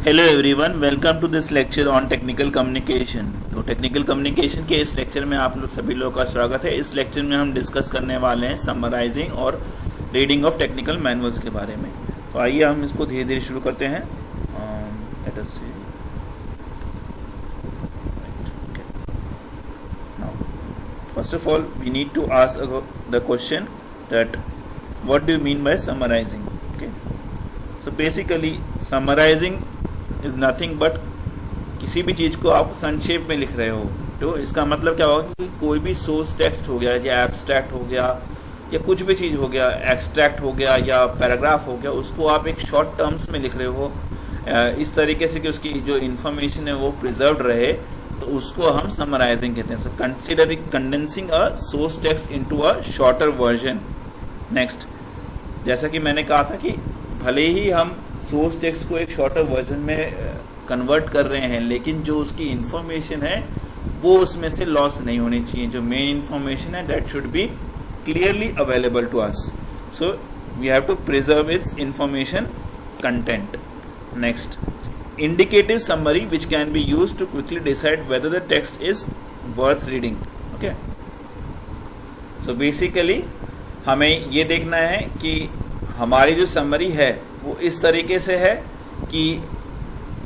Hello everyone, welcome to this lecture on technical communication. तो technical communication के इस lecture में आप लोग सभी लोगों का स्वागत है। इस लेक्चर में हम डिस्कस करने वाले हैं समराइजिंग और रीडिंग ऑफ टेक्निकल मैनुअल्स के बारे में। तो आइए हम इसको धीरे धीरे शुरू करते हैं। Let us see. First of all we need to ask the question that what do you mean by summarising. Okay, so basically summarising is nothing but किसी भी चीज को आप संक्षेप में लिख रहे हो। तो इसका मतलब क्या होगा कि कोई भी सोर्स टेक्स्ट हो गया या एब्स्ट्रैक्ट हो गया या कुछ भी चीज हो गया, एक्सट्रैक्ट हो गया या पैराग्राफ हो गया, उसको आप एक शॉर्ट टर्म्स में लिख रहे हो इस तरीके से कि उसकी जो इन्फॉर्मेशन है वो प्रिजर्व्ड रहे, तो उसको हम समराइजिंग कहते हैं। So considering condensing a source text into a shorter version. Next, जैसा कि मैंने कहा था कि भले ही हम सोर्स टेक्स्ट को एक शॉर्टर वर्जन में कन्वर्ट कर रहे हैं, लेकिन जो उसकी इंफॉर्मेशन है वो उसमें से लॉस नहीं होनी चाहिए। जो मेन इंफॉर्मेशन है that should be clearly available to us, so we have to preserve its information content. Next, indicative summary which can be used to quickly decide whether the text is worth reading. Okay, so basically हमें ये देखना है कि हमारी जो summary है वो इस तरीके से है कि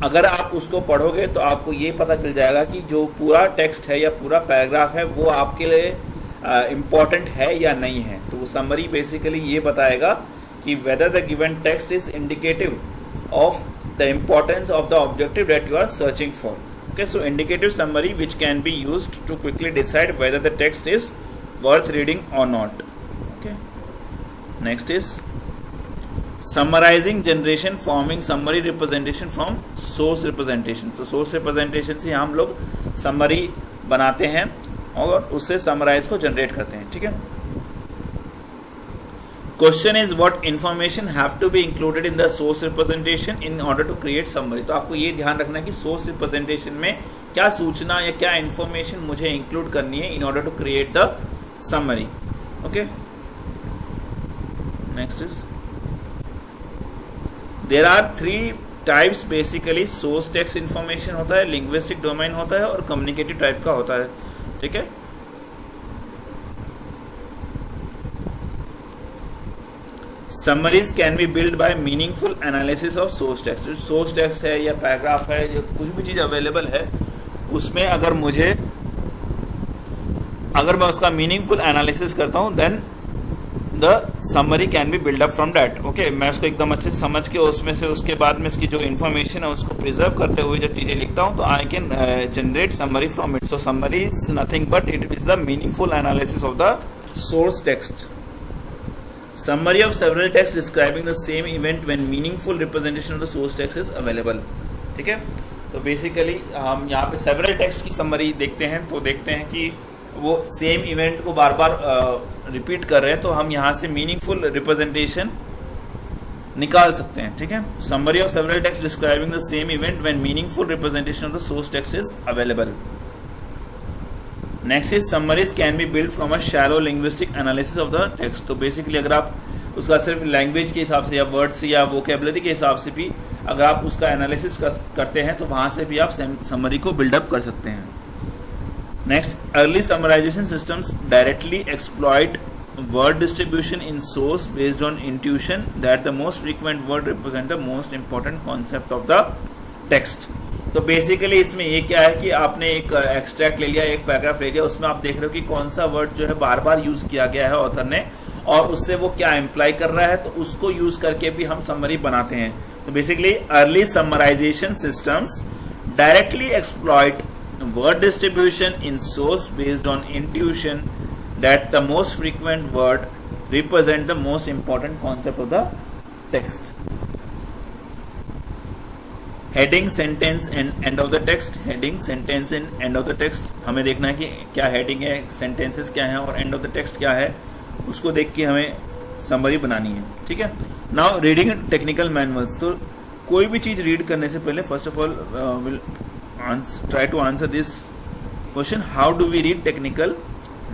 अगर आप उसको पढ़ोगे तो आपको ये पता चल जाएगा कि जो पूरा टेक्स्ट है या पूरा पैराग्राफ है वो आपके लिए इम्पोर्टेंट है या नहीं है। तो वो समरी बेसिकली ये बताएगा कि whether the given text is indicative of the importance of the objective that you are searching for. Okay, so indicative summary which can be used to quickly decide whether the text is worth reading और not. Okay, next is summarising generation forming summary representation from source representation. तो source representation से हम लोग summary बनाते हैं और उससे summarise को जनरेट करते हैं। ठीक है, question is what information have to be included in the source representation in order to create summary. तो आपको ये ध्यान रखना है कि सोर्स रिप्रेजेंटेशन में क्या सूचना या क्या इंफॉर्मेशन मुझे इंक्लूड करनी है in order to create the summary. Okay, next is There are three types basically, source text information होता है, linguistic domain होता है और communicative type का होता है। ठीक है, summaries can be built by meaningful analysis of source text। जो source text है या पैराग्राफ है या कुछ भी चीज अवेलेबल है उसमें अगर मैं उसका मीनिंगफुल एनालिसिस करता हूं then the summary can be build up from that. Okay, मैं उसको एकदम अच्छे से समझ के उसमें से उसके बाद में इसकी जो इन्फॉर्मेशन है उसको प्रिजर्व करते हुए जब चीजें लिखता हूं तो I can generate summary from it. So summary is nothing but it is the meaningful analysis of the source text. Summary of several text describing the same event when meaningful representation of the source text is available. ठीक है, तो basically हम यहाँ पे several text की summary देखते हैं तो देखते हैं कि वो सेम इवेंट को बार बार रिपीट कर रहे हैं, तो हम यहाँ से मीनिंगफुल रिप्रेजेंटेशन निकाल सकते हैं। ठीक है, summary of several text describing the same event when meaningful representation of the source text is available. Next is summaries can be build from a shallow linguistic analysis of the text. तो basically अगर आप उसका सिर्फ language के हिसाब से या words या वोकेबलरी के हिसाब से भी अगर आप उसका एनालिसिस करते हैं तो वहां से भी आप समरी को बिल्डअप कर सकते हैं। Next, early summarization systems directly exploit word distribution in source based on intuition that the most frequent word represent the most important concept of the text। तो बेसिकली इसमें ये क्या है कि आपने एक एक्सट्रैक्ट ले लिया, एक पैराग्राफ ले लिया, उसमें आप देख रहे हो कि कौन सा वर्ड जो है बार बार यूज किया गया है ऑथर ने और उससे वो क्या इम्प्लाई कर रहा है, तो उसको यूज करके भी हम समरी बनाते हैं। तो basically early summarisation systems directly exploit word distribution in source based on intuition that the most frequent word represent the most important concept of the text। heading, sentence and end of the text। heading, sentence and end of the text हमें देखना है कि क्या heading है, sentences क्या है और end of the text क्या है, उसको देख के हमें समरी बनानी है। ठीक है, now reading technical manuals। तो कोई भी चीज रीड करने से पहले first of all will try to answer this question, how do we read technical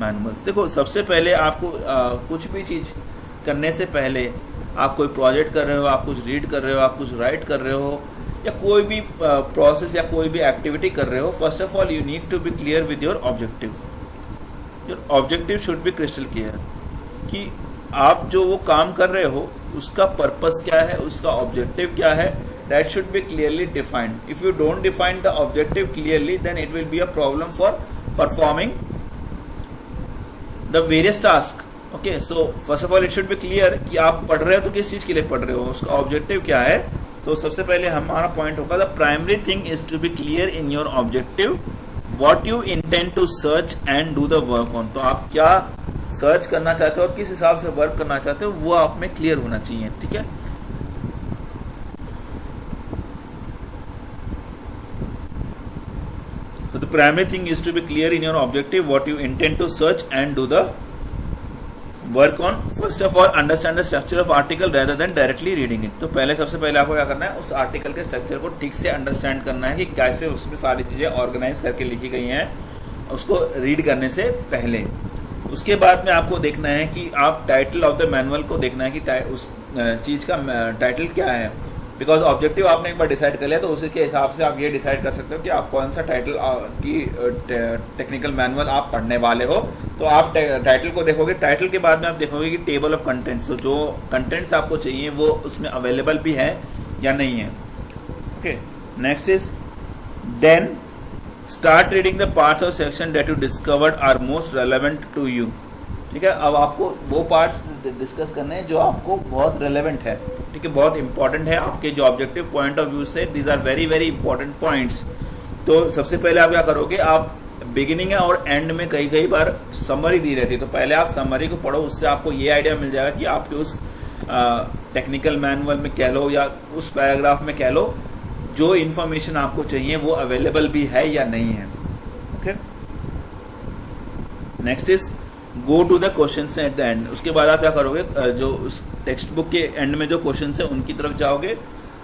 manuals। देखो, सबसे पहले आपको कुछ भी चीज करने से पहले आप कोई प्रोजेक्ट कर रहे हो, आप कुछ रीड कर रहे हो, आप कुछ राइट कर रहे हो या कोई भी प्रोसेस या कोई भी एक्टिविटी कर रहे हो, first of all you need to be clear with your objective. Your objective should be crystal clear कि आप जो वो काम कर रहे हो उसका पर्पस क्या है, उसका ऑब्जेक्टिव क्या है. That should be clearly defined. If you don't define the objective clearly, then it will be a problem for performing the various tasks. Okay, so first of all it should be clear कि आप पढ़ रहे हो तो किस चीज के लिए पढ़ रहे हो, उसका ऑब्जेक्टिव क्या है. तो सबसे पहले हमारा पॉइंट होगा the primary thing is to be clear in your objective what you intend to search and do the work on. तो आप क्या सर्च करना चाहते हो और किस हिसाब से वर्क करना चाहते हो वो आप में क्लियर होना चाहिए. ठीक है. So the primary thing is to be clear in your objective, what you intend to search and do the work on. First of all, understand the structure of article rather than directly reading it. तो पहले सबसे पहले आपको क्या करना है, उस article के स्ट्रक्चर को ठीक से अंडरस्टैंड करना है कि कैसे उसमें सारी चीजें ऑर्गेनाइज करके लिखी गई हैं उसको रीड करने से पहले. उसके बाद में आपको देखना है कि आप टाइटल ऑफ द मैनुअल को देखना है कि उस चीज का टाइटल क्या है. बिकॉज ऑब्जेक्टिव आपने एक बार डिसाइड कर लिया तो उसी के हिसाब से आप ये डिसाइड कर सकते हो कि आप कौन सा टाइटल की टेक्निकल मैनुअल आप पढ़ने वाले हो. तो आप टाइटल को देखोगे, टाइटल के बाद में आप देखोगे कि टेबल ऑफ कंटेंट्स, तो जो कंटेंट्स आपको चाहिए वो उसमें अवेलेबल भी है या नहीं है. Okay, next is then start reading the parts of section that you discovered are most relevant to you. ठीक है, अब आपको वो पार्ट्स डिस्कस करने हैं जो आपको बहुत रेलेवेंट है. ठीक है, बहुत इंपॉर्टेंट है आपके जो ऑब्जेक्टिव पॉइंट ऑफ व्यू से. These are very very important points. तो सबसे पहले आप क्या करोगे, आप बिगिनिंग और एंड में कई बार समरी दी रहती है, तो पहले आप समरी को पढ़ो. उससे आपको ये आइडिया मिल जाएगा कि आपके उस टेक्निकल मैनुअल में कह लो या उस पैराग्राफ में कह लो जो इन्फॉर्मेशन आपको चाहिए वो अवेलेबल भी है या नहीं है. Okay, next is go to the question at the end. उसके बाद आप क्या करोगे, जो उस टेक्स्ट बुक के एंड में जो क्वेश्चन है उनकी तरफ जाओगे.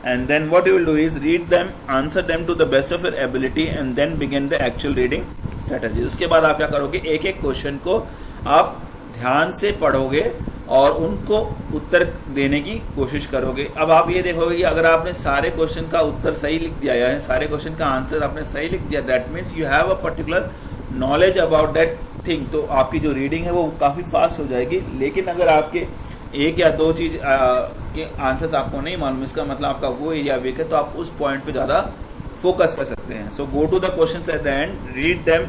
And then what you will do is read them, answer them to the best of your ability and then begin the actual reading strategy. उसके बाद आप क्या करोगे, एक एक क्वेश्चन को आप ध्यान से पढ़ोगे और उनको उत्तर देने की कोशिश करोगे. अब आप ये देखोगे कि अगर आपने सारे क्वेश्चन का उत्तर सही लिख दिया या सारे क्वेश्चन का आंसर आपने सही लिख दिया, that means you have a particular knowledge about that thing. तो आपकी जो रीडिंग है वो काफी फास्ट हो जाएगी. लेकिन अगर आपके एक या दो चीज के आंसर्स आपको नहीं मालूम, इसका मतलब आपका वो एरिया वीक है, तो आप उस पॉइंट पे ज्यादा फोकस कर सकते हैं. So go to the questions at the end, read them,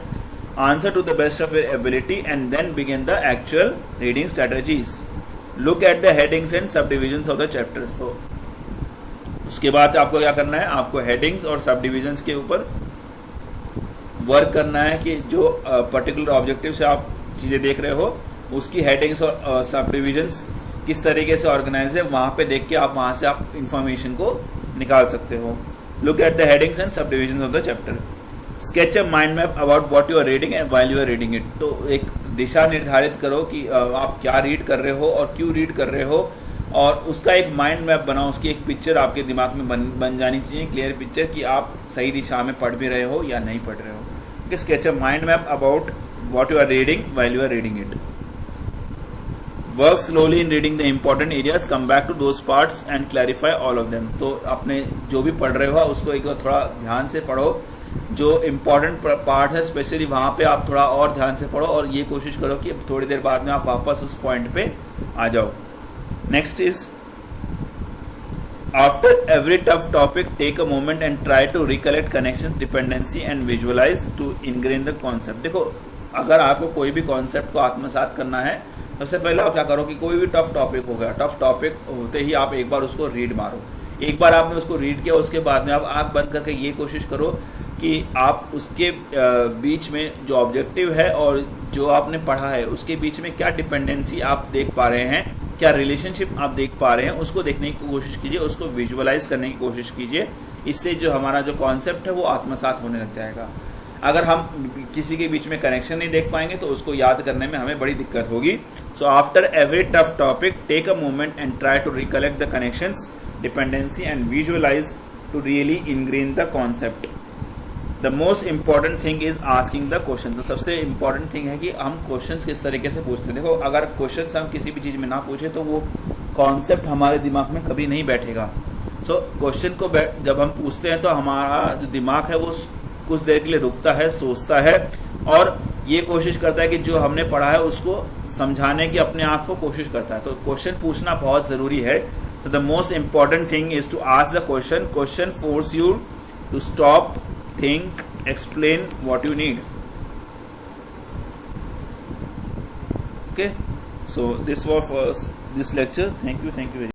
answer to the best of your ability and then begin the actual reading strategies. Look at the headings and subdivisions of the chapters. तो उसके बाद आपको क्या करना है, आपको headings और सब डिविजन्स के ऊपर वर्क करना है कि जो पर्टिकुलर ऑब्जेक्टिव से आप चीजें देख रहे हो उसकी हेडिंग्स और सब डिविजन्स किस तरीके से ऑर्गेनाइज है, वहां पे देख के आप वहां से आप इंफॉर्मेशन को निकाल सकते हो. Look at the headings and subdivisions of the chapter. Sketch a mind map about what you are reading and while you are reading it. तो एक दिशा निर्धारित करो कि आप क्या रीड कर रहे हो और क्यों रीड कर रहे हो, और उसका एक माइंड मैप बनाओ. उसकी एक पिक्चर आपके दिमाग में बन जानी चाहिए, क्लियर पिक्चर कि आप सही दिशा में पढ़ भी रहे हो या नहीं पढ़ रहे हो. Sketch a mind map about what you are reading while you are reading it. Work slowly in reading the important areas. Come back to those parts and clarify all of them. तो अपने जो भी पढ़ रहे हो उसको एक बार थोड़ा ध्यान से पढ़ो. जो इम्पोर्टेंट पार्ट है स्पेशली वहां पे आप थोड़ा और ध्यान से पढ़ो और ये कोशिश करो कि थोड़ी देर बाद में आप वापस उस पॉइंट पे आ जाओ. Next is After every tough topic, take a moment and try to recollect connections, dependency and visualize to ingrain the concept. देखो, अगर आपको कोई भी कॉन्सेप्ट को आत्मसात करना है, सबसे पहले आप क्या करो कि कोई भी टफ टॉपिक हो गया, टफ टॉपिक होते ही आप एक बार उसको रीड मारो. एक बार आपने उसको रीड किया, उसके बाद में आप आंख बंद करके ये कोशिश करो कि आप उसके बीच में जो ऑब्जेक्टिव है और जो आपने पढ़ा है उसके बीच में क्या डिपेंडेंसी आप देख पा रहे हैं, क्या रिलेशनशिप आप देख पा रहे हैं, उसको देखने की कोशिश कीजिए, उसको विजुअलाइज करने की कोशिश कीजिए. इससे जो हमारा जो कॉन्सेप्ट है वो आत्मसात होने लग जाएगा. अगर हम किसी के बीच में कनेक्शन नहीं देख पाएंगे तो उसको याद करने में हमें बड़ी दिक्कत होगी. So after every tough topic take a moment and try to recollect the connections, dependency and visualise to really ingrain the concept. The most important thing is asking the question. तो सबसे इंपॉर्टेंट थिंग है कि हम questions किस तरीके से पूछते हैं. देखो, अगर क्वेश्चंस हम किसी भी चीज में ना पूछे तो वो कॉन्सेप्ट हमारे दिमाग में कभी नहीं बैठेगा. सो क्वेश्चन को जब हम पूछते हैं तो हमारा जो दिमाग है वो कुछ देर के लिए रुकता है, सोचता है और ये कोशिश करता है कि जो हमने पढ़ा है उसको समझाने की अपने आप को कोशिश करता है। तो क्वेश्चन पूछना बहुत जरूरी है। So the most important thing is to ask the question. Question force you to stop, think, explain what you need. Okay. So this was for this lecture. Thank you very much.